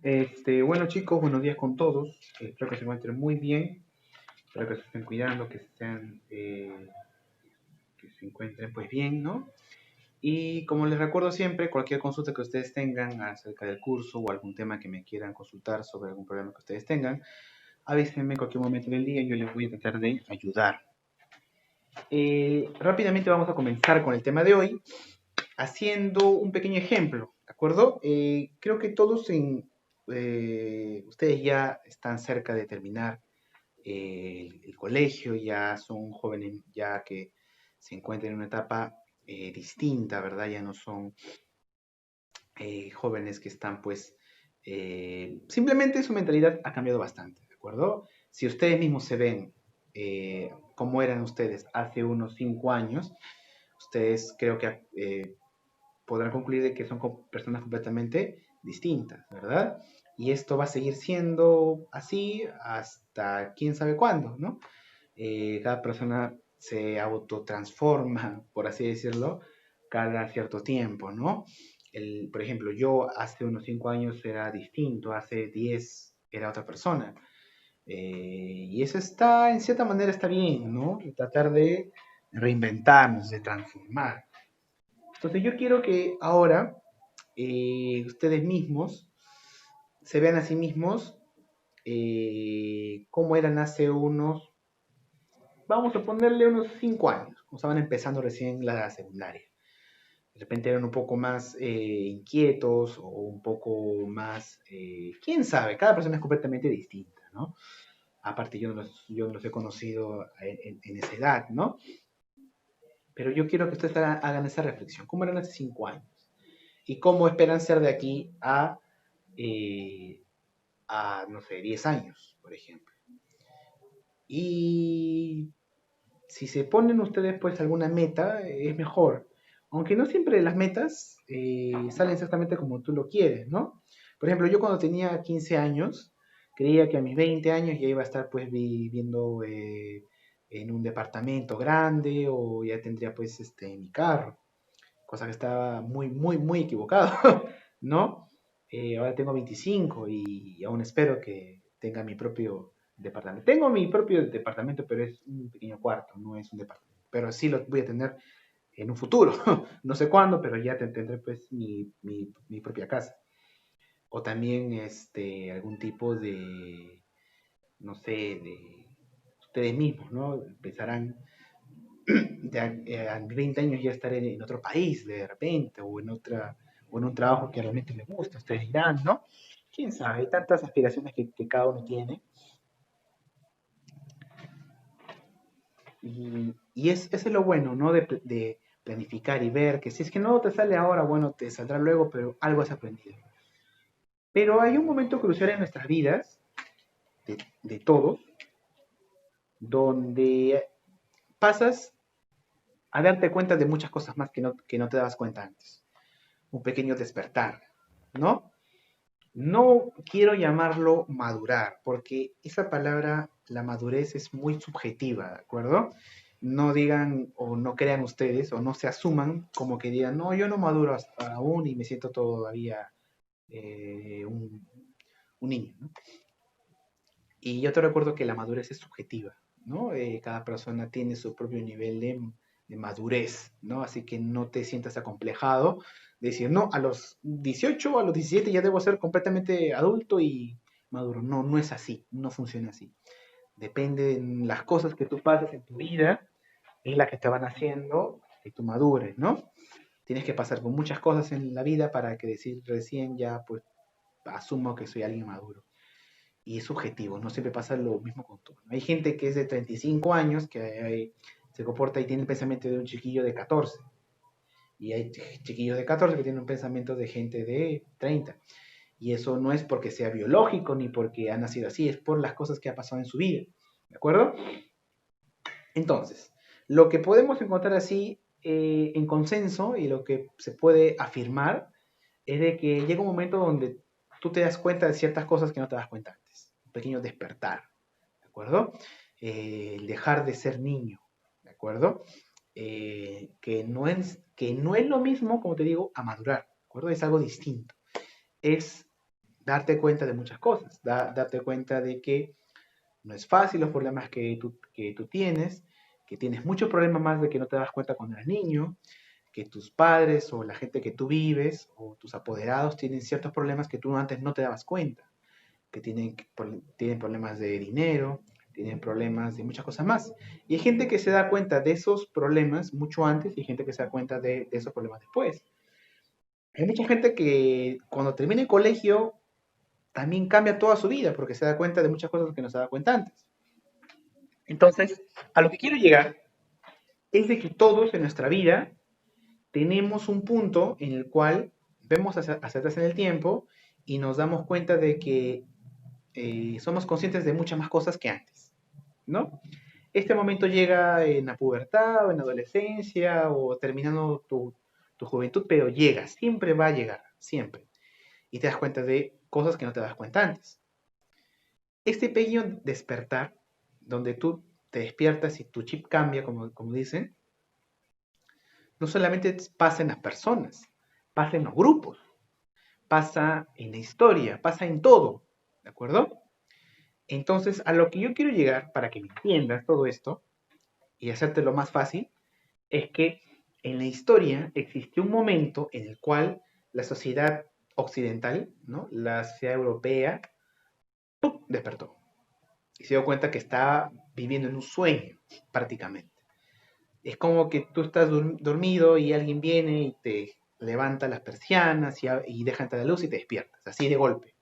Bueno chicos, buenos días con todos. Espero que se encuentren muy bien. Espero que se estén cuidando, que se encuentren pues bien, ¿no? Y como les recuerdo siempre, cualquier consulta que ustedes tengan acerca del curso o algún tema que me quieran consultar sobre algún problema que ustedes tengan, avísenme en cualquier momento del día y yo les voy a tratar de ayudar. Rápidamente vamos a comenzar con el tema de hoy, haciendo un pequeño ejemplo, ¿de acuerdo? Creo que ustedes ya están cerca de terminar el colegio, ya son jóvenes ya que se encuentran en una etapa distinta, ¿verdad? Ya no son jóvenes que están pues, simplemente su mentalidad ha cambiado bastante, ¿de acuerdo? Si ustedes mismos se ven como eran ustedes hace unos 5 años, ustedes creo que podrán concluir de que son personas completamente distintas, ¿verdad? Y esto va a seguir siendo así hasta quién sabe cuándo, ¿no? Cada persona se autotransforma, por así decirlo, cada cierto tiempo, ¿no? Por ejemplo, yo hace unos 5 años era distinto, hace 10 era otra persona. Y eso está, en cierta manera, está bien, ¿no? Y tratar de reinventarnos, de transformar. Entonces yo quiero que ahora ustedes mismos se vean a sí mismos como eran hace vamos a ponerle unos 5 años, como estaban empezando recién la secundaria. De repente eran un poco más inquietos o un poco más, quién sabe, cada persona es completamente distinta, ¿no? Aparte yo no los he conocido en esa edad, ¿no? Pero yo quiero que ustedes hagan esa reflexión. ¿Cómo eran hace 5 años? ¿Y cómo esperan ser de aquí eh, no sé, 10 años, por ejemplo? Y si se ponen ustedes pues alguna meta, es mejor. Aunque no siempre las metas salen exactamente como tú lo quieres, ¿no? Por ejemplo, yo cuando tenía 15 años, creía que a mis 20 años ya iba a estar pues viviendo en un departamento grande o ya tendría pues mi carro, cosa que estaba muy, muy, muy equivocado, ¿no? Ahora tengo 25 y aún espero que tenga mi propio departamento. Tengo mi propio departamento, pero es un pequeño cuarto, no es un departamento. Pero sí lo voy a tener en un futuro. No sé cuándo, pero ya tendré pues mi propia casa. O también algún tipo no sé, de ustedes mismos, ¿no? Pensarán, a 20 años ya estaré en otro país de repente, o en un trabajo que realmente me gusta, ustedes dirán, ¿no? Quién sabe, hay tantas aspiraciones que cada uno tiene. Y eso es lo bueno, ¿no? De planificar y ver que si es que no te sale ahora, bueno, te saldrá luego, pero algo has aprendido. Pero hay un momento crucial en nuestras vidas, de todos, donde pasas a darte cuenta de muchas cosas más que no te dabas cuenta antes. Un pequeño despertar, ¿no? No quiero llamarlo madurar, porque esa palabra, la madurez, es muy subjetiva, ¿de acuerdo? No digan o no crean ustedes o no se asuman como que digan, no, yo no maduro hasta aún y me siento todavía eh, un, un niño, ¿no? Y yo te recuerdo que la madurez es subjetiva, ¿no? Cada persona tiene su propio nivel de madurez, ¿no? Así que no te sientas acomplejado de decir, no, a los 18 o a los 17 ya debo ser completamente adulto y maduro. No, no es así, no funciona así. Depende de las cosas que tú pases en tu vida, es la que te van haciendo que tú madures, ¿no? Tienes que pasar por muchas cosas en la vida para que decir recién ya, pues, asumo que soy alguien maduro y es subjetivo, no siempre pasa lo mismo con tú. Hay gente que es de 35 años que se comporta y tiene el pensamiento de un chiquillo de 14. Y hay chiquillos de 14 que tienen un pensamiento de gente de 30. Y eso no es porque sea biológico ni porque ha nacido así, es por las cosas que ha pasado en su vida. ¿De acuerdo? Entonces, lo que podemos encontrar así en consenso y lo que se puede afirmar es de que llega un momento donde tú te das cuenta de ciertas cosas que no te das cuenta antes. Un pequeño despertar, ¿de acuerdo? El dejar de ser niño, ¿de acuerdo? Que no es lo mismo, como te digo, a madurar, ¿de acuerdo? Es algo distinto. Es darte cuenta de muchas cosas, darte cuenta de que no es fácil los problemas que tú tienes, que tienes muchos problemas más de que no te das cuenta cuando eras niño, que tus padres o la gente que tú vives o tus apoderados tienen ciertos problemas que tú antes no te dabas cuenta, que tienen problemas de dinero, tienen problemas de muchas cosas más. Y hay gente que se da cuenta de esos problemas mucho antes y hay gente que se da cuenta de esos problemas después. Hay mucha gente que cuando termina el colegio también cambia toda su vida porque se da cuenta de muchas cosas que no se da cuenta antes. Entonces, a lo que quiero llegar es de que todos en nuestra vida tenemos un punto en el cual vemos hacia atrás en el tiempo y nos damos cuenta de que somos conscientes de muchas más cosas que antes, ¿no? Este momento llega en la pubertad o en la adolescencia o terminando tu juventud, pero llega, siempre va a llegar, siempre. Y te das cuenta de cosas que no te das cuenta antes. Este pequeño despertar, donde tú te despiertas y tu chip cambia, como dicen, no solamente pasa en las personas, pasa en los grupos, pasa en la historia, pasa en todo, ¿de acuerdo? Entonces, a lo que yo quiero llegar, para que me entiendas todo esto y hacértelo más fácil, es que en la historia existió un momento en el cual la sociedad occidental, ¿no? La sociedad europea, ¡pum!, despertó y se dio cuenta que estaba viviendo en un sueño, prácticamente. Es como que tú estás dormido y alguien viene y te levanta las persianas y deja entrar la luz y te despiertas, así de golpe.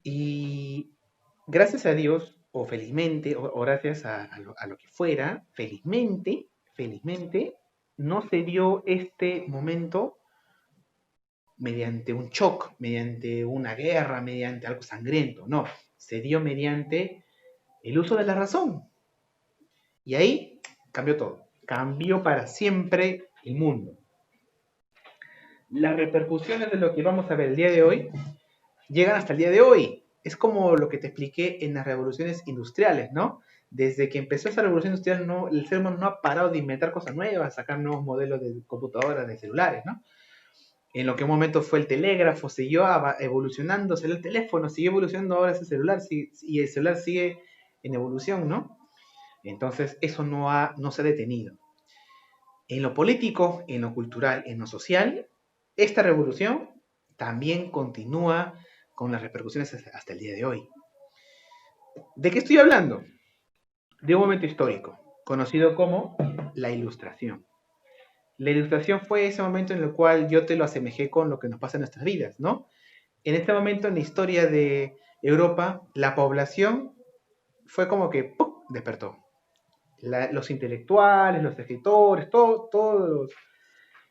Y gracias a Dios, o felizmente, o gracias a lo que fuera, felizmente, no se dio este momento mediante un shock, mediante una guerra, mediante algo sangriento, no, se dio mediante el uso de la razón. Y ahí cambió todo, cambió para siempre el mundo. Las repercusiones de lo que vamos a ver el día de hoy llegan hasta el día de hoy. Es como lo que te expliqué en las revoluciones industriales, ¿no? Desde que empezó esa revolución industrial, no, el ser humano no ha parado de inventar cosas nuevas, sacar nuevos modelos de computadoras, de celulares, ¿no? En lo que un momento fue el telégrafo, siguió evolucionando, salió el teléfono, siguió evolucionando ahora ese celular, y el celular sigue en evolución, ¿no? Entonces, eso no se ha detenido. En lo político, en lo cultural, en lo social, esta revolución también continúa con las repercusiones hasta el día de hoy. ¿De qué estoy hablando? De un momento histórico, conocido como la Ilustración. La Ilustración fue ese momento en el cual yo te lo asemejé con lo que nos pasa en nuestras vidas, ¿no? En este momento en la historia de Europa, la población fue como que ¡pum!, despertó. Los intelectuales, los escritores, todos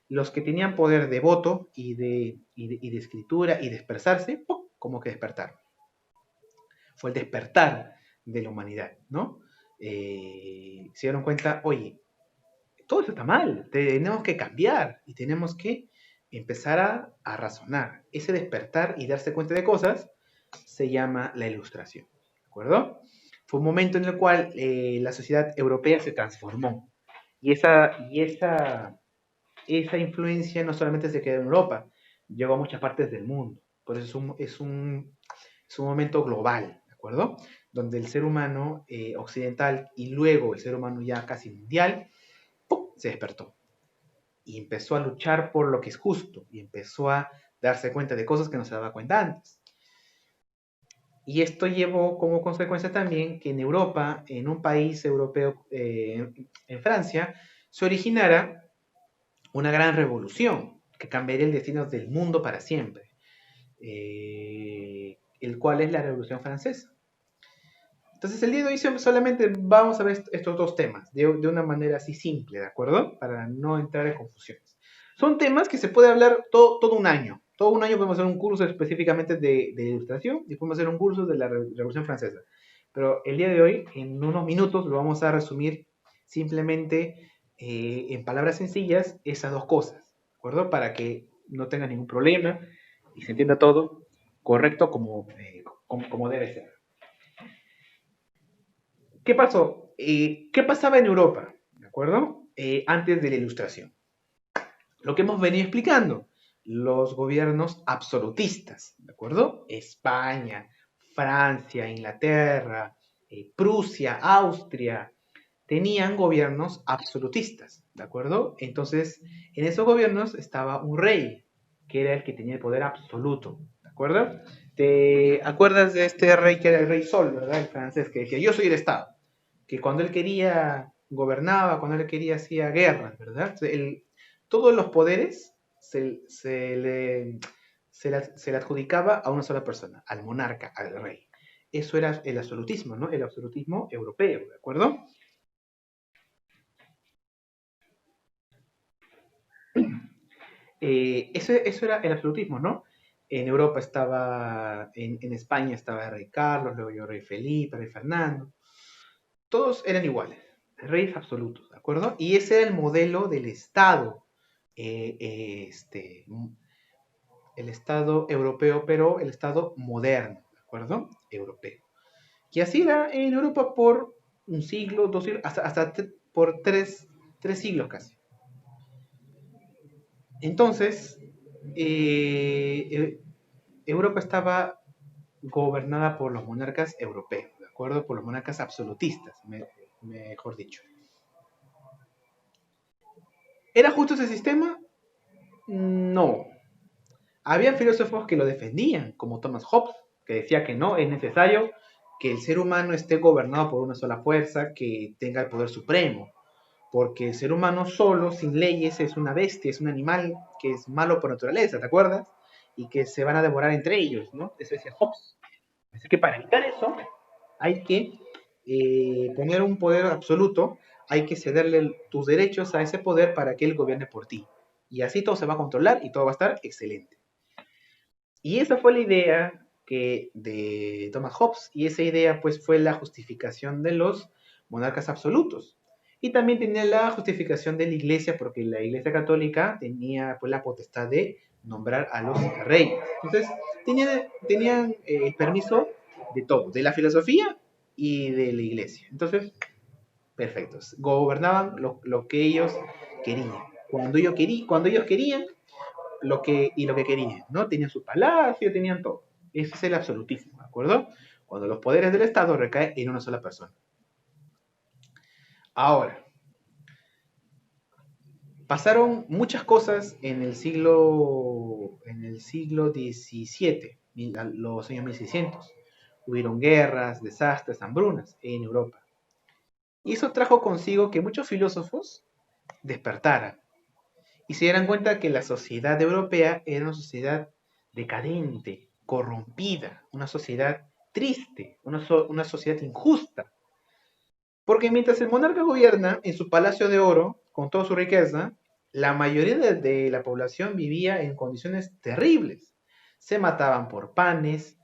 los que tenían poder de voto y de escritura y de expresarse, ¡pum!, como que despertaron. Fue el despertar de la humanidad, ¿no? Se dieron cuenta, oye, todo esto está mal, tenemos que cambiar y tenemos que empezar a razonar. Ese despertar y darse cuenta de cosas se llama la Ilustración, ¿de acuerdo? Fue un momento en el cual la sociedad europea se transformó y esa influencia no solamente se quedó en Europa, llegó a muchas partes del mundo. Por eso es un momento global, ¿de acuerdo? Donde el ser humano occidental y luego el ser humano ya casi mundial, ¡pum!, se despertó. Y empezó a luchar por lo que es justo. Y empezó a darse cuenta de cosas que no se daba cuenta antes. Y esto llevó como consecuencia también que en Europa, en un país europeo, en Francia, se originara una gran revolución que cambiaría el destino del mundo para siempre, el cual es la Revolución Francesa. Entonces, el día de hoy solamente vamos a ver estos dos temas de una manera así simple, ¿de acuerdo? Para no entrar en confusiones. Son temas que se puede hablar todo un año. Todo un año podemos hacer un curso específicamente de ilustración y podemos hacer un curso de la Revolución Francesa. Pero el día de hoy, en unos minutos, lo vamos a resumir simplemente en palabras sencillas esas dos cosas, ¿de acuerdo? Para que no tengas ningún problema y se entienda todo correcto como debe ser. ¿Qué pasó? ¿Qué pasaba en Europa? ¿De acuerdo? Antes de la Ilustración. Lo que hemos venido explicando. los gobiernos absolutistas, ¿de acuerdo? España, Francia, Inglaterra, Prusia, Austria, tenían gobiernos absolutistas, ¿de acuerdo? Entonces, en esos gobiernos estaba un rey, que era el que tenía el poder absoluto, ¿de acuerdo? ¿Te acuerdas de este rey que era el rey Sol, ¿verdad? El francés, que decía, yo soy el Estado, que cuando él quería gobernaba, cuando él quería hacía guerras, ¿verdad? Todos los poderes se le adjudicaba a una sola persona, al monarca, al rey. Eso era el absolutismo, ¿no? El absolutismo europeo, ¿de acuerdo? Eso era el absolutismo, ¿no? En Europa estaba, en España estaba el rey Carlos, luego yo rey Felipe, rey Fernando. Todos eran iguales, reyes absolutos, ¿de acuerdo? Y ese era el modelo del Estado, eh, eh, este, el Estado europeo, pero el Estado moderno, ¿de acuerdo? Europeo. Y así era en Europa por un siglo, 2 siglos, hasta por tres siglos casi. Entonces, Europa estaba gobernada por los monarcas europeos, ¿de acuerdo? Por los monarcas absolutistas, mejor dicho. ¿Era justo ese sistema? No. Había filósofos que lo defendían, como Thomas Hobbes, que decía que no, es necesario que el ser humano esté gobernado por una sola fuerza que tenga el poder supremo, porque el ser humano solo, sin leyes, es una bestia, es un animal que es malo por naturaleza, ¿te acuerdas? Y que se van a devorar entre ellos, ¿no? Eso decía Hobbes. Así que para evitar eso, hay que poner un poder absoluto, hay que cederle tus derechos a ese poder para que él gobierne por ti. Y así todo se va a controlar y todo va a estar excelente. Y esa fue la idea de Thomas Hobbes, y esa idea pues fue la justificación de los monarcas absolutos. Y también tenía la justificación de la iglesia, porque la iglesia católica tenía pues la potestad de nombrar a los reyes. Entonces, tenían permiso de todo, de la filosofía y de la iglesia. Entonces, perfectos. Gobernaban lo que ellos querían. Cuando ellos querían, lo que querían, ¿no? Tenían su palacio, tenían todo. Ese es el absolutismo, ¿de acuerdo? Cuando los poderes del Estado recaen en una sola persona. Ahora, pasaron muchas cosas en el siglo XVII, los años 1600. Hubieron guerras, desastres, hambrunas en Europa. Y eso trajo consigo que muchos filósofos despertaran y se dieran cuenta que la sociedad europea era una sociedad decadente, corrompida, una sociedad triste, una sociedad injusta. Porque mientras el monarca gobierna en su palacio de oro, con toda su riqueza, la mayoría de la población vivía en condiciones terribles. Se mataban por panes,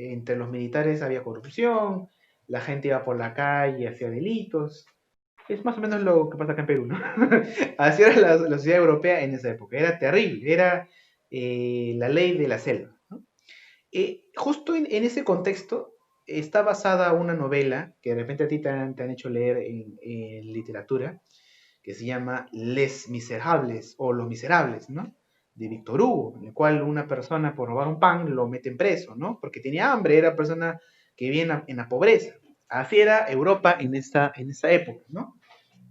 entre los militares había corrupción, la gente iba por la calle, hacía delitos. Es más o menos lo que pasa acá en Perú, ¿no? Así era la sociedad europea en esa época. Era terrible, era la ley de la selva, ¿no? Justo en ese contexto está basada una novela que de repente a ti te han hecho leer en literatura, que se llama Les Miserables o Los Miserables, ¿no? De Víctor Hugo, en el cual una persona por robar un pan lo meten preso, ¿no? Porque tenía hambre, era persona que vivía en la pobreza. Así era Europa en esa época, ¿no?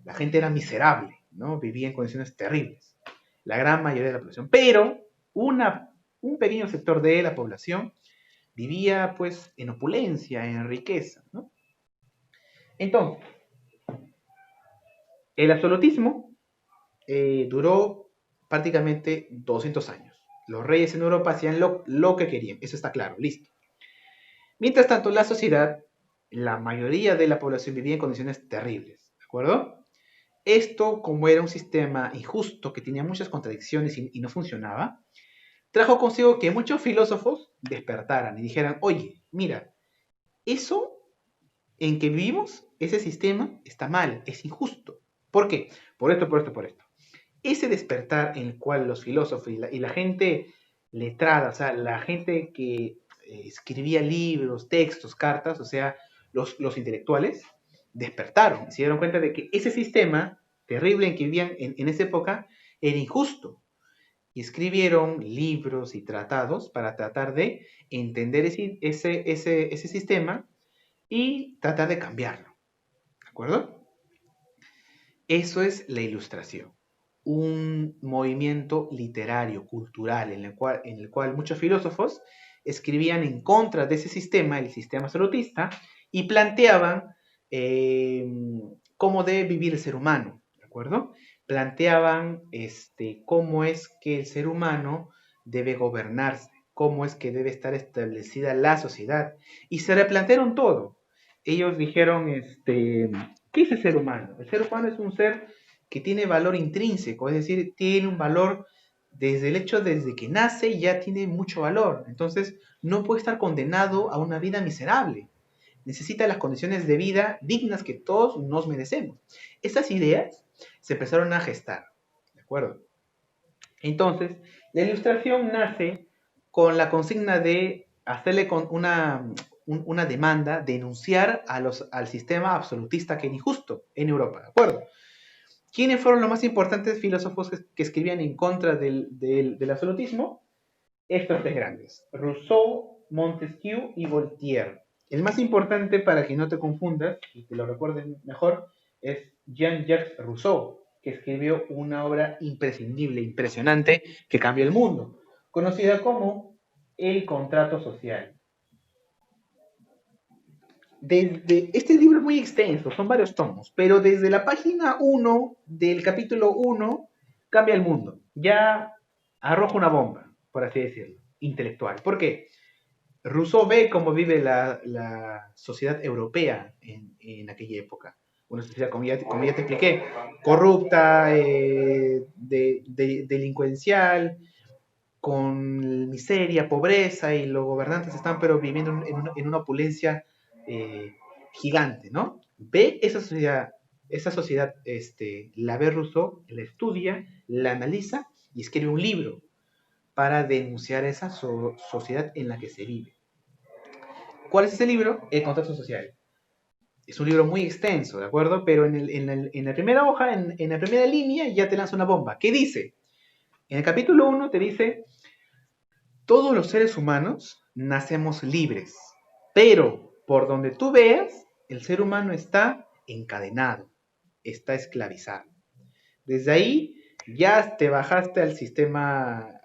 La gente era miserable, ¿no? Vivía en condiciones terribles. La gran mayoría de la población. Pero un pequeño sector de la población vivía pues en opulencia, en riqueza, ¿no? Entonces, el absolutismo duró prácticamente 200 años. Los reyes en Europa hacían lo que querían, eso está claro, listo. Mientras tanto, la sociedad, la mayoría de la población vivía en condiciones terribles, ¿de acuerdo? Esto, como era un sistema injusto que tenía muchas contradicciones y no funcionaba, trajo consigo que muchos filósofos despertaran y dijeran, oye, mira, eso en que vivimos, ese sistema está mal, es injusto. ¿Por qué? Por esto, por esto, por esto. Ese despertar en el cual los filósofos y la gente letrada, o sea, la gente que escribía libros, textos, cartas, o sea, los intelectuales, despertaron y se dieron cuenta de que ese sistema terrible en que vivían en esa época era injusto. Y escribieron libros y tratados para tratar de entender ese sistema y tratar de cambiarlo. ¿De acuerdo? Eso es la Ilustración, un movimiento literario, cultural, en el cual muchos filósofos escribían en contra de ese sistema, el sistema absolutista, y planteaban eh, cómo debe vivir el ser humano, ¿de acuerdo? Planteaban cómo es que el ser humano debe gobernarse, cómo es que debe estar establecida la sociedad, y se replantearon todo. Ellos dijeron, ¿qué es el ser humano? El ser humano es un ser que tiene valor intrínseco, es decir, tiene un valor desde el hecho desde que nace ya tiene mucho valor. Entonces, no puede estar condenado a una vida miserable. Necesita las condiciones de vida dignas que todos nos merecemos. Estas ideas se empezaron a gestar, ¿de acuerdo? Entonces, la Ilustración nace con la consigna de hacerle con una demanda, denunciar al sistema absolutista que era injusto en Europa, ¿de acuerdo? ¿Quiénes fueron los más importantes filósofos que escribían en contra del absolutismo? Estos tres grandes, Rousseau, Montesquieu y Voltaire. El más importante, para que no te confundas y que lo recuerden mejor, es Jean-Jacques Rousseau, que escribió una obra imprescindible, impresionante, que cambió el mundo, conocida como El Contrato Social. Este libro es muy extenso, son varios tomos, pero desde la página 1 del capítulo 1 cambia el mundo. Ya arroja una bomba, por así decirlo, intelectual. ¿Por qué? Rousseau ve cómo vive la sociedad europea en aquella época. Una sociedad, como ya te expliqué, corrupta, delincuencial, con miseria, pobreza, y los gobernantes están pero viviendo en una opulencia eh, gigante, ¿no? Ve esa sociedad la ve Rousseau, la estudia, la analiza y escribe un libro para denunciar esa sociedad en la que se vive. ¿Cuál es ese libro? El Contrato Social. Es un libro muy extenso, ¿de acuerdo? Pero en la primera hoja, en la primera línea, ya te lanza una bomba. ¿Qué dice? En el capítulo 1 te dice: todos los seres humanos nacemos libres, pero por donde tú veas, el ser humano está encadenado, está esclavizado. Desde ahí ya te bajaste al sistema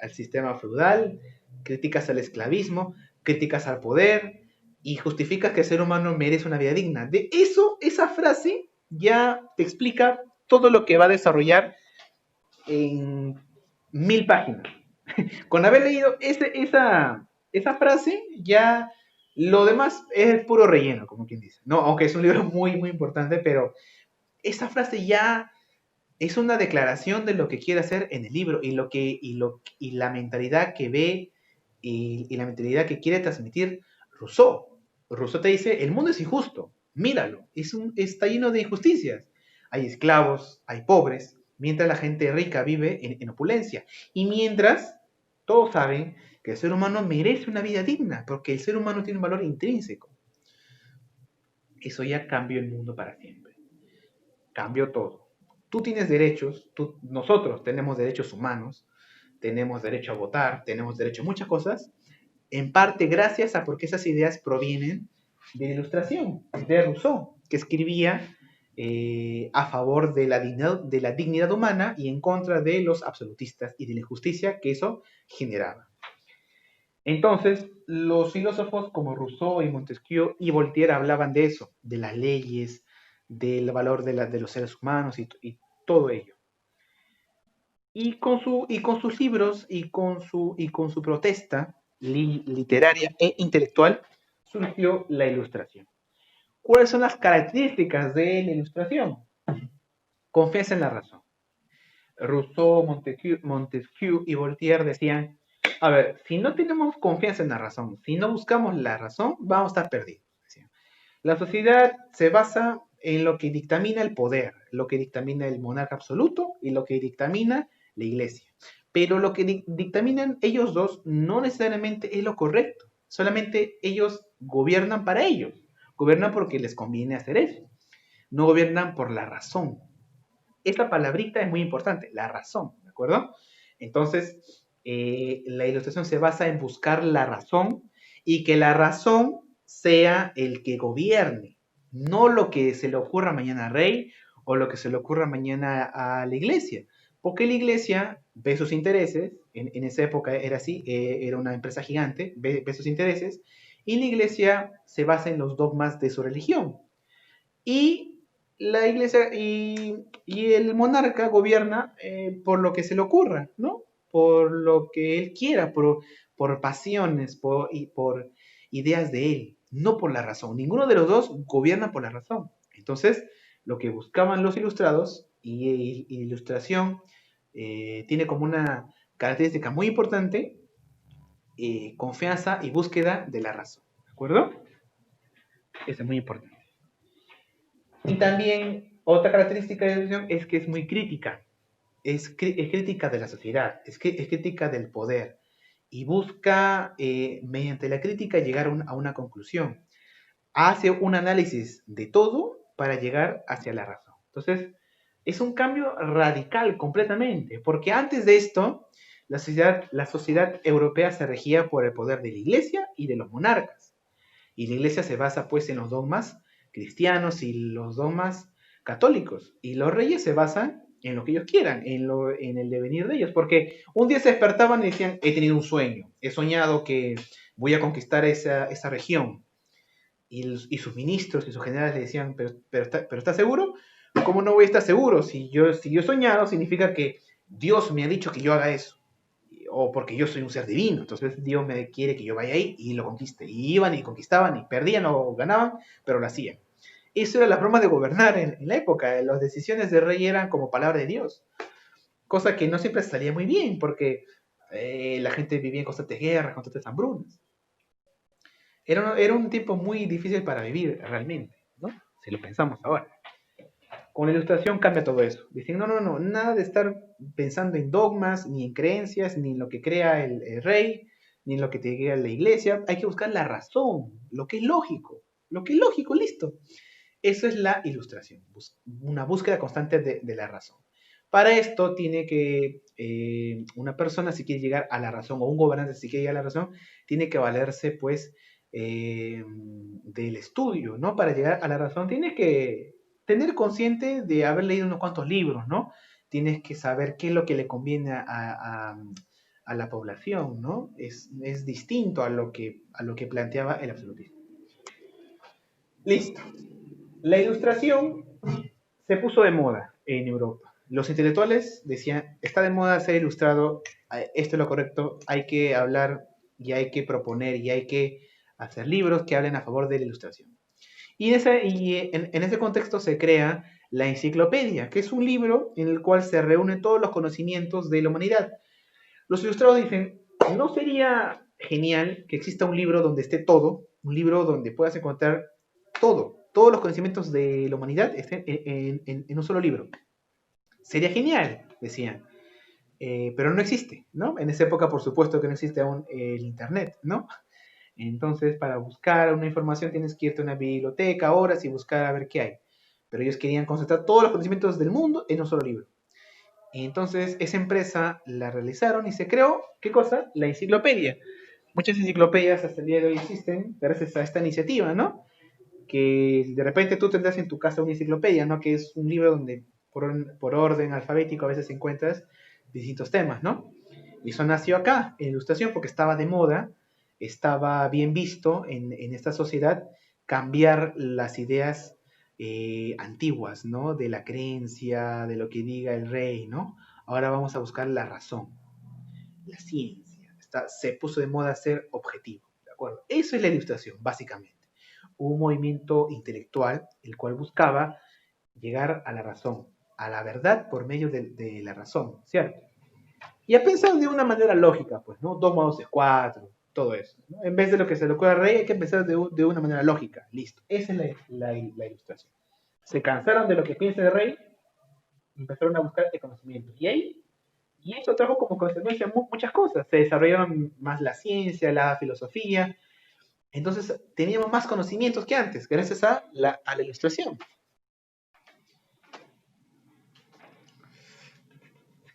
feudal, criticas al esclavismo, criticas al poder y justificas que el ser humano merece una vida digna. De eso, esa frase ya te explica todo lo que va a desarrollar en 1000 páginas. Con haber leído esa frase, ya lo demás es puro relleno, como quien dice. No, aunque es un libro muy, muy importante, pero esa frase ya es una declaración de lo que quiere hacer en el libro y la mentalidad que ve y la mentalidad que quiere transmitir Rousseau. Rousseau te dice: el mundo es injusto, míralo, está lleno de injusticias. Hay esclavos, hay pobres, mientras la gente rica vive en opulencia. Y mientras todos saben que el ser humano merece una vida digna, porque el ser humano tiene un valor intrínseco. Eso ya cambió el mundo para siempre. Cambió todo. Tú tienes derechos, nosotros tenemos derechos humanos, tenemos derecho a votar, tenemos derecho a muchas cosas, en parte gracias a porque esas ideas provienen de la Ilustración, de Rousseau, que escribía a favor de la dignidad humana y en contra de los absolutistas y de la injusticia que eso generaba. Entonces, los filósofos como Rousseau y Montesquieu y Voltaire hablaban de eso, de las leyes, del valor de los seres humanos y todo ello. Y con sus libros y con su protesta literaria e intelectual surgió la Ilustración. ¿Cuáles son las características de la Ilustración? Confianza en la razón. Rousseau, Montesquieu y Voltaire decían: a ver, si no tenemos confianza en la razón, si no buscamos la razón, vamos a estar perdidos. La sociedad se basa en lo que dictamina el poder, lo que dictamina el monarca absoluto y lo que dictamina la iglesia. Pero lo que dictaminan ellos dos no necesariamente es lo correcto, solamente ellos gobiernan para ellos, gobiernan porque les conviene hacer eso, no gobiernan por la razón. esta palabrita es muy importante, la razón, ¿de acuerdo? Entonces, la ilustración se basa en buscar la razón y que la razón sea el que gobierne, no lo que se le ocurra mañana al rey o lo que se le ocurra mañana a la iglesia, porque la iglesia ve sus intereses, en esa época era así, era una empresa gigante, ve sus intereses, y la iglesia se basa en los dogmas de su religión. Y la iglesia y el monarca gobierna por lo que se le ocurra, ¿no? Por lo que él quiera, por pasiones y por ideas de él, no por la razón. Ninguno de los dos gobierna por la razón. Entonces, lo que buscaban los ilustrados y ilustración tiene como una característica muy importante, confianza y búsqueda de la razón. ¿De acuerdo? Eso es muy importante. Y también otra característica de la ilustración es que es muy crítica. Es crítica de la sociedad, es crítica del poder y busca, mediante la crítica, llegar a una conclusión. Hace un análisis de todo para llegar hacia la razón. Entonces, es un cambio radical completamente, porque antes de esto, la sociedad europea se regía por el poder de la iglesia y de los monarcas. Y la iglesia se basa pues en los dogmas cristianos y los dogmas católicos. Y los reyes se basan en lo que ellos quieran, en el devenir de ellos. Porque un día se despertaban y decían, he tenido un sueño, he soñado que voy a conquistar esa región. Y sus ministros y sus generales le decían, pero ¿estás seguro? ¿Cómo no voy a estar seguro? Si yo he soñado, significa que Dios me ha dicho que yo haga eso o porque yo soy un ser divino, entonces Dios me quiere que yo vaya ahí y lo conquiste. Y iban y conquistaban y perdían o ganaban, pero lo hacían. Eso era la forma de gobernar en la época. Las decisiones del rey eran como palabra de Dios, cosa que no siempre salía muy bien porque la gente vivía en constantes guerras, constantes hambrunas. Era un tiempo muy difícil para vivir realmente, ¿no? Si lo pensamos ahora. Con la ilustración cambia todo eso. Dicen, no, no, no, nada de estar pensando en dogmas, ni en creencias, ni en lo que crea el rey, ni en lo que te diga la iglesia. Hay que buscar la razón, lo que es lógico. Lo que es lógico, listo. Eso es la ilustración, una búsqueda constante de la razón. Para esto tiene que una persona, si quiere llegar a la razón, o un gobernante, si quiere llegar a la razón, tiene que valerse, pues, del estudio, ¿no? Para llegar a la razón, tiene que tener consciente de haber leído unos cuantos libros, ¿no? Tienes que saber qué es lo que le conviene a la población, ¿no? Es distinto a lo que planteaba el absolutismo. Listo. La ilustración se puso de moda en Europa. Los intelectuales decían, está de moda ser ilustrado, esto es lo correcto, hay que hablar y hay que proponer y hay que hacer libros que hablen a favor de la ilustración. En ese contexto se crea la enciclopedia, que es un libro en el cual se reúnen todos los conocimientos de la humanidad. Los ilustrados dicen, ¿no sería genial que exista un libro donde esté todo, un libro donde puedas encontrar todos los conocimientos de la humanidad estén en un solo libro? Sería genial, decían. Pero no existe, ¿no? En esa época, por supuesto que no existe aún el Internet, ¿no? Entonces, para buscar una información tienes que irte a una biblioteca, horas y buscar a ver qué hay. Pero ellos querían concentrar todos los conocimientos del mundo en un solo libro. Y entonces, esa empresa la realizaron y se creó, ¿qué cosa? La enciclopedia. Muchas enciclopedias hasta el día de hoy existen gracias a esta iniciativa, ¿no? Que de repente tú tendrás en tu casa una enciclopedia, ¿no? Que es un libro donde por orden alfabético a veces encuentras distintos temas, ¿no? Y eso nació acá, en Ilustración, porque estaba de moda, estaba bien visto en esta sociedad cambiar las ideas antiguas, ¿no? De la creencia, de lo que diga el rey, ¿no? Ahora vamos a buscar la razón, la ciencia. Se puso de moda ser objetivo, ¿de acuerdo? Eso es la ilustración, básicamente. Un movimiento intelectual el cual buscaba llegar a la razón, a la verdad por medio de la razón, ¿cierto? Y a pensar de una manera lógica, pues, ¿no? 2 más 2 es 4, todo eso. ¿No? En vez de lo que se le ocurre al rey, hay que pensar de una manera lógica. Listo. Esa es la ilustración. Se cansaron de lo que piensa el rey y empezaron a buscar el conocimiento. Y eso trajo como consecuencia muchas cosas. Se desarrollaron más la ciencia, la filosofía. Entonces teníamos más conocimientos que antes, gracias a la ilustración.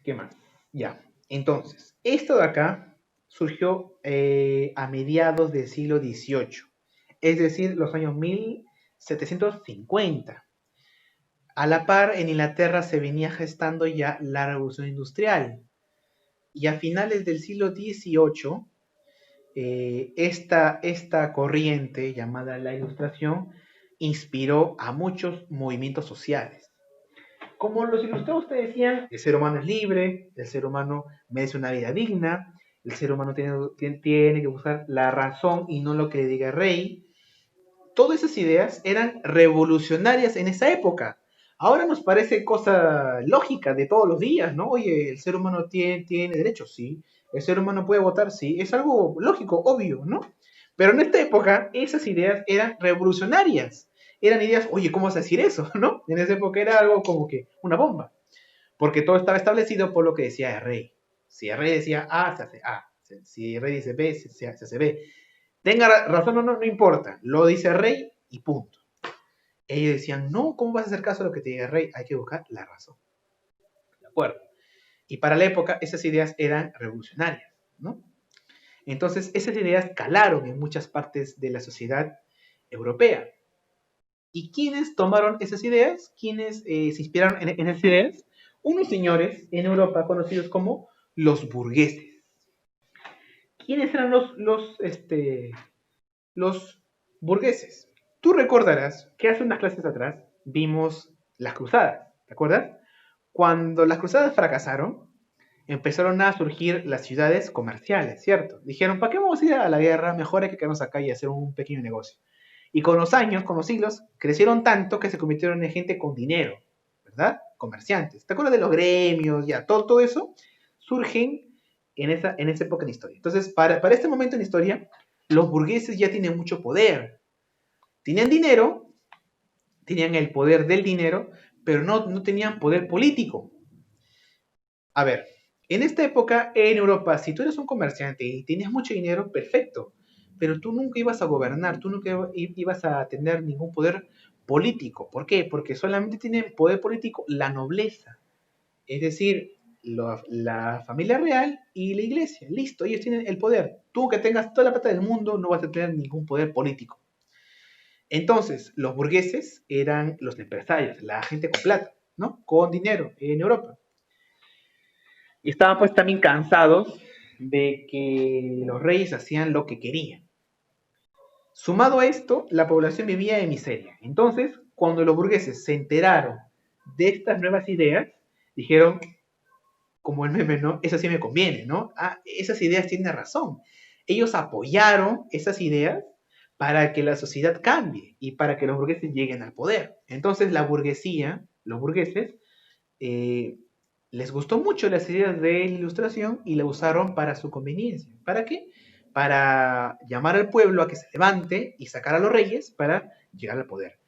¿Qué más? Ya. Entonces, esto de acá surgió a mediados del siglo XVIII, es decir, los años 1750. A la par, en Inglaterra se venía gestando ya la revolución industrial. Y a finales del siglo XVIII, esta corriente llamada la Ilustración inspiró a muchos movimientos sociales. Como los ilustrados te decían, el ser humano es libre, el ser humano merece una vida digna, el ser humano tiene que buscar la razón y no lo que le diga el rey. Todas esas ideas eran revolucionarias en esa época. Ahora nos parece cosa lógica de todos los días, ¿no? Oye, el ser humano tiene derechos, sí. El ser humano puede votar, sí. Es algo lógico, obvio, ¿no? Pero en esta época esas ideas eran revolucionarias. Eran ideas, oye, ¿cómo vas a decir eso? ¿No? En esa época era algo como que una bomba. Porque todo estaba establecido por lo que decía el rey. Si el rey decía A, se hace A. Si el rey dice B, se hace B. Tenga razón o no, no importa. Lo dice el rey y punto. Ellos decían, no, ¿cómo vas a hacer caso a lo que te diga el rey? Hay que buscar la razón. ¿De acuerdo? Y para la época esas ideas eran revolucionarias, ¿no? Entonces esas ideas calaron en muchas partes de la sociedad europea. ¿Y quiénes tomaron esas ideas? ¿Quiénes se inspiraron en esas ideas? Unos señores en Europa conocidos como los burgueses. ¿Quiénes eran los burgueses? Tú recordarás que hace unas clases atrás vimos las cruzadas, ¿te acuerdas? Cuando las cruzadas fracasaron, empezaron a surgir las ciudades comerciales, ¿cierto? Dijeron, ¿para qué vamos a ir a la guerra? Mejor hay que quedarnos acá y hacer un pequeño negocio. Y con los años, con los siglos, crecieron tanto que se convirtieron en gente con dinero, ¿verdad? Comerciantes. ¿Te acuerdas de los gremios? Ya, todo eso surgen en esa época en la historia. Entonces, para este momento en la historia, los burgueses ya tienen mucho poder. Tenían dinero, tenían el poder del dinero, pero no tenían poder político. A ver, en esta época en Europa, si tú eres un comerciante y tenías mucho dinero, perfecto, pero tú nunca ibas a gobernar, tú nunca ibas a tener ningún poder político. ¿Por qué? Porque solamente tienen poder político la nobleza, es decir, la familia real y la iglesia. Listo, ellos tienen el poder. Tú que tengas toda la plata del mundo no vas a tener ningún poder político. Entonces, los burgueses eran los empresarios, la gente con plata, ¿no? Con dinero en Europa. Y estaban pues también cansados de que los reyes hacían lo que querían. Sumado a esto, la población vivía en miseria. Entonces, cuando los burgueses se enteraron de estas nuevas ideas, dijeron, como el meme, ¿no? Eso sí me conviene, ¿no? Ah, esas ideas tienen razón. Ellos apoyaron esas ideas para que la sociedad cambie y para que los burgueses lleguen al poder. Entonces, la burguesía, los burgueses, eh, les gustó mucho las ideas de la ilustración y la usaron para su conveniencia. ¿Para qué? Para llamar al pueblo a que se levante y sacar a los reyes para llegar al poder.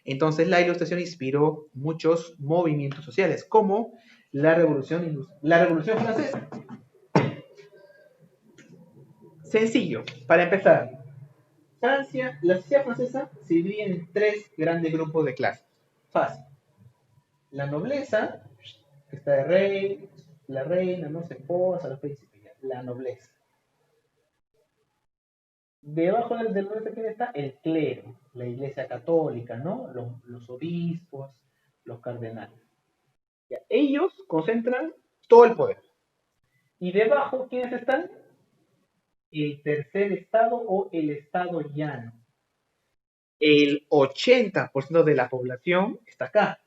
Entonces la ilustración inspiró muchos movimientos sociales, como la Revolución Francesa. Sencillo, para empezar, la sociedad francesa se divide en tres grandes grupos de clases. Fácil. La nobleza, que está el rey, la reina, no se esposa, los príncipes, la nobleza. Debajo del nobleza, ¿quién está? El clero, la iglesia católica, ¿no? Los obispos, los cardenales. Ya, ellos concentran todo el poder. Y debajo, ¿quiénes están? El tercer estado o el estado llano. El 80% de la población está acá.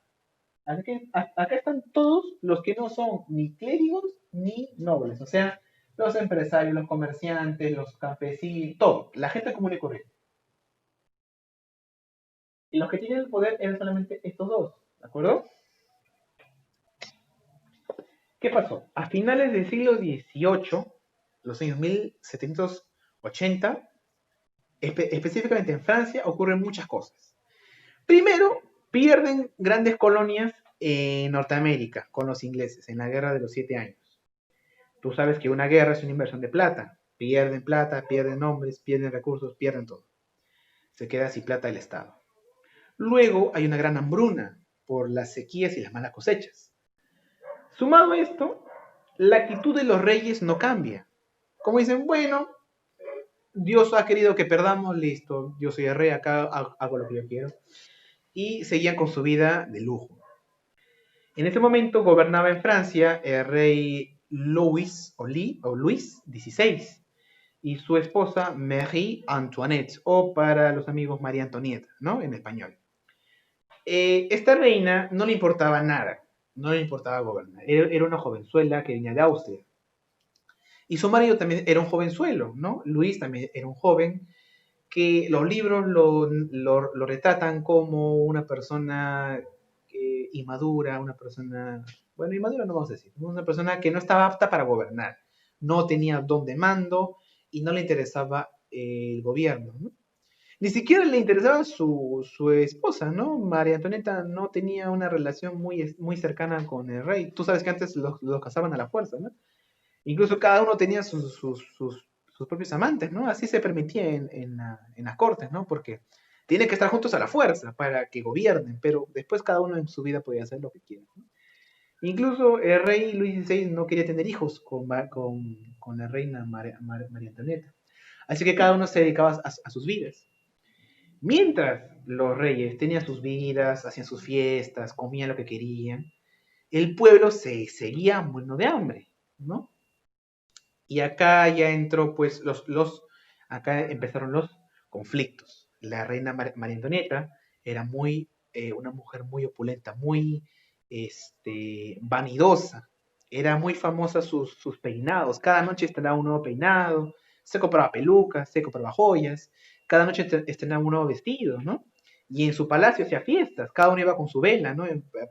Acá están todos los que no son ni clérigos ni nobles, o sea, los empresarios, los comerciantes, los campesinos, todo, la gente común y corriente. Y los que tienen el poder eran solamente estos dos, ¿de acuerdo? ¿Qué pasó? A finales del siglo XVIII, los años 1780, específicamente en Francia, ocurren muchas cosas. Primero, pierden grandes colonias en Norteamérica con los ingleses en la Guerra de los 7 Años. Tú sabes que una guerra es una inversión de plata, pierden hombres, pierden recursos, pierden todo. Se queda sin plata el Estado. Luego hay una gran hambruna por las sequías y las malas cosechas. Sumado a esto, la actitud de los reyes no cambia. Como dicen, bueno, Dios ha querido que perdamos, listo, yo soy el rey, acá hago lo que yo quiero. Y seguían con su vida de lujo. En ese momento gobernaba en Francia el rey Luis XVI y su esposa Marie Antoinette, o para los amigos María Antonieta, ¿no? En español. Esta reina no le importaba nada, no le importaba gobernar. Era una jovenzuela que venía de Austria. Y su marido también era un jovenzuelo, ¿no? Luis también era un joven que los libros lo retratan como una persona inmadura, una persona, bueno, inmadura no vamos a decir, una persona que no estaba apta para gobernar, no tenía don de mando y no le interesaba el gobierno, ¿no? Ni siquiera le interesaba su esposa, ¿no? María Antonieta no tenía una relación muy cercana con el rey. Tú sabes que antes los casaban a la fuerza, ¿no? Incluso cada uno tenía sus propios amantes, ¿no? Así se permitía en las cortes, ¿no? Porque tienen que estar juntos a la fuerza para que gobiernen, pero después cada uno en su vida podía hacer lo que quiera, ¿no? Incluso el rey Luis XVI no quería tener hijos con la reina María Antonieta. Así que cada uno se dedicaba a sus vidas. Mientras los reyes tenían sus vidas, hacían sus fiestas, comían lo que querían, el pueblo se seguía muriendo de hambre, ¿no? Y acá ya entró, pues, acá empezaron los conflictos. La reina María Antonieta era una mujer muy opulenta, muy vanidosa. Era muy famosa sus peinados. Cada noche estrenaba un nuevo peinado, se compraba pelucas, se compraba joyas. Cada noche estrenaba un nuevo vestido, ¿no? Y en su palacio hacía fiestas, cada uno iba con su vela, ¿no?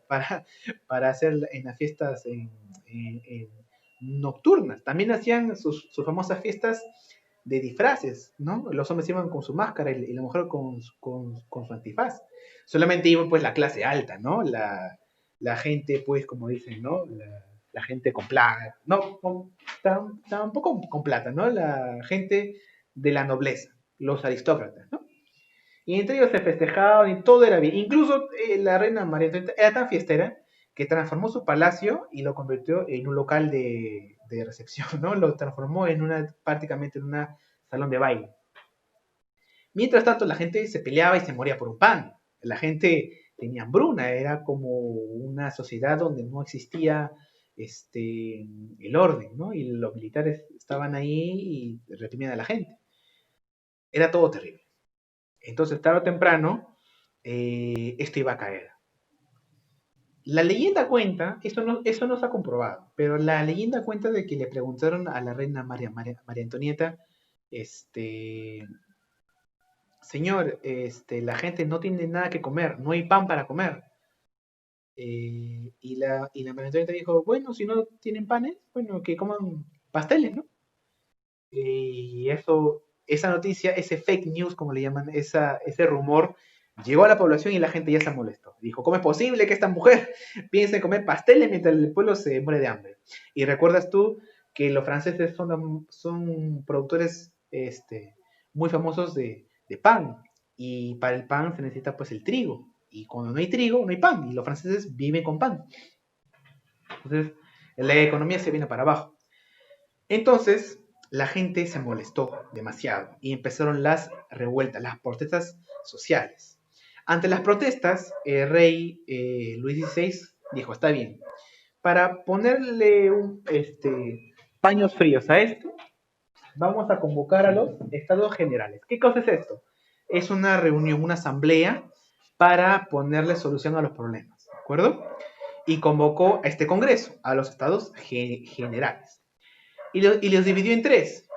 Para, para hacer en las fiestas en nocturnas. También hacían sus famosas fiestas de disfraces, ¿no? Los hombres iban con su máscara y la mujer con su antifaz. Solamente iba pues la clase alta, ¿no? La gente, pues, como dicen, ¿no? La gente con plata, no, tampoco con plata, ¿no? La gente de la nobleza, los aristócratas, ¿no? Y entre ellos se festejaban y todo era bien. Incluso la reina María Antonieta era tan fiestera que transformó su palacio y lo convirtió en un local de recepción, ¿no? Lo transformó prácticamente en un salón de baile. Mientras tanto, la gente se peleaba y se moría por un pan. La gente tenía hambruna, era como una sociedad donde no existía el orden, ¿no? Y los militares estaban ahí y reprimían a la gente. Era todo terrible. Entonces, tarde o temprano, esto iba a caer. La leyenda cuenta, eso no se ha comprobado, pero la leyenda cuenta de que le preguntaron a la reina María Antonieta, este, señor, la gente no tiene nada que comer, no hay pan para comer. Y la María Antonieta dijo, bueno, si no tienen panes, bueno, que coman pasteles, ¿no? Y esa noticia, ese fake news, como le llaman, ese rumor, llegó a la población y la gente ya se molestó. Dijo, ¿cómo es posible que esta mujer piense en comer pasteles mientras el pueblo se muere de hambre? Y recuerdas tú que los franceses son productores muy famosos de pan. Y para el pan se necesita pues el trigo. Y cuando no hay trigo, no hay pan. Y los franceses viven con pan. Entonces, la economía se viene para abajo. Entonces, la gente se molestó demasiado y empezaron las revueltas, las protestas sociales. Ante las protestas, el rey Luis XVI dijo, está bien, para ponerle paños fríos a esto, vamos a convocar a los estados generales. ¿Qué cosa es esto? Es una reunión, una asamblea para ponerle solución a los problemas, ¿de acuerdo? Y convocó a este congreso, a los estados generales. Y los dividió en tres.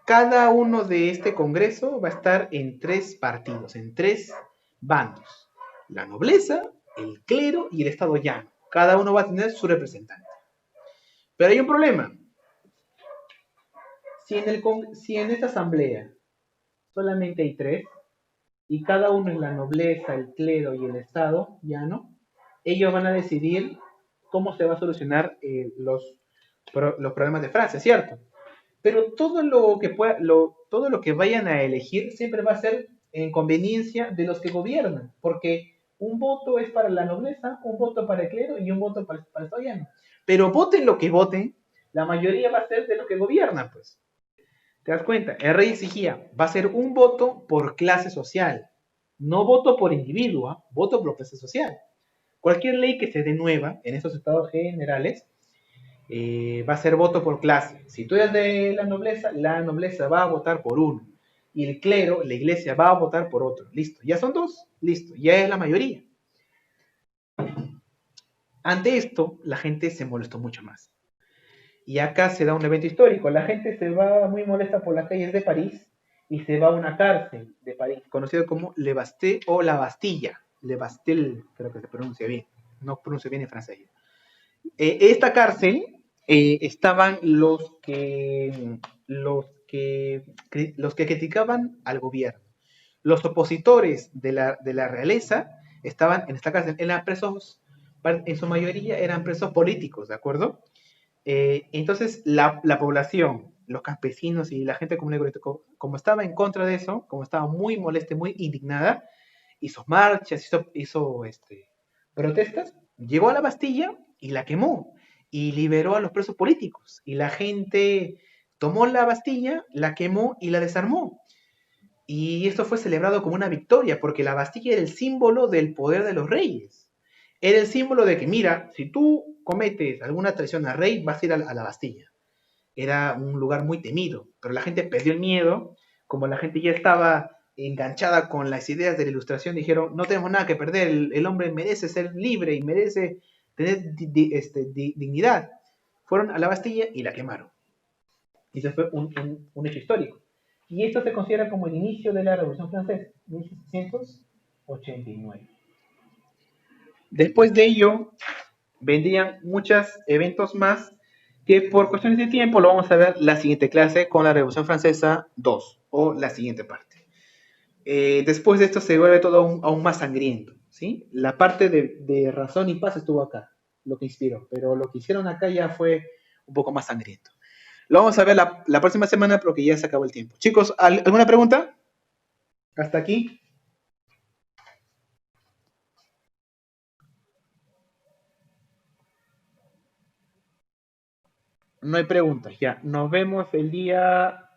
Cada uno de este congreso va a estar en tres partidos, en tres bandos. La nobleza, el clero y el estado llano. Cada uno va a tener su representante. Pero hay un problema. Si en esta asamblea solamente hay tres, y cada uno es la nobleza, el clero y el estado llano, ellos van a decidir cómo se va a solucionar los problemas de Francia, ¿cierto? Pero todo lo que vayan a elegir siempre va a ser en conveniencia de los que gobiernan, porque un voto es para la nobleza, un voto para el clero y un voto para el estado llano. Pero voten lo que voten, la mayoría va a ser de lo que gobierna, pues. ¿Te das cuenta? El rey exigía, va a ser un voto por clase social, no voto por individuo, ¿ah? Voto por clase social. Cualquier ley que se dé nueva en esos estados generales va a ser voto por clase. Si tú eres de la nobleza va a votar por uno. Y el clero, la iglesia, va a votar por otro. Listo. Ya son dos. Listo. Ya es la mayoría. Ante esto, la gente se molestó mucho más. Y acá se da un evento histórico. La gente se va muy molesta por las calles de París y se va a una cárcel de París, conocido como Le Bastille o La Bastilla. Le Bastille, creo que se pronuncia bien. No pronuncio bien en francés. Esta cárcel estaban los que criticaban al gobierno. Los opositores de la realeza estaban en esta cárcel. Eran presos, en su mayoría eran presos políticos, ¿de acuerdo? Entonces la población, los campesinos y la gente común y corriente, como estaba en contra de eso, como estaba muy molesta, muy indignada, hizo marchas, protestas, llegó a la Bastilla y la quemó y liberó a los presos políticos. Y la gente tomó la Bastilla, la quemó y la desarmó. Y esto fue celebrado como una victoria, porque la Bastilla era el símbolo del poder de los reyes. Era el símbolo de que, mira, si tú cometes alguna traición al rey, vas a ir a la Bastilla. Era un lugar muy temido, pero la gente perdió el miedo, como la gente ya estaba enganchada con las ideas de la ilustración, dijeron, no tenemos nada que perder, el hombre merece ser libre y merece tener dignidad. Fueron a la Bastilla y la quemaron. Y eso fue un hecho histórico. Y esto se considera como el inicio de la Revolución Francesa, 1789. Después de ello, vendrían muchos eventos más que por cuestiones de tiempo lo vamos a ver la siguiente clase con la Revolución Francesa 2 o la siguiente parte. Después de esto se vuelve todo aún más sangriento, ¿sí? La parte de razón y paz estuvo acá, lo que inspiró, pero lo que hicieron acá ya fue un poco más sangriento. Lo vamos a ver la próxima semana porque ya se acabó el tiempo. Chicos, ¿alguna pregunta? ¿Hasta aquí? No hay preguntas, ya. Nos vemos el día...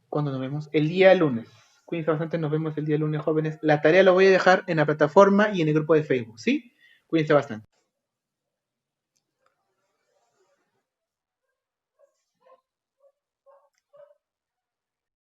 ¿Cuándo nos vemos? El día lunes. Cuídense bastante, nos vemos el día lunes, jóvenes. La tarea la voy a dejar en la plataforma y en el grupo de Facebook, ¿sí? Cuídense bastante.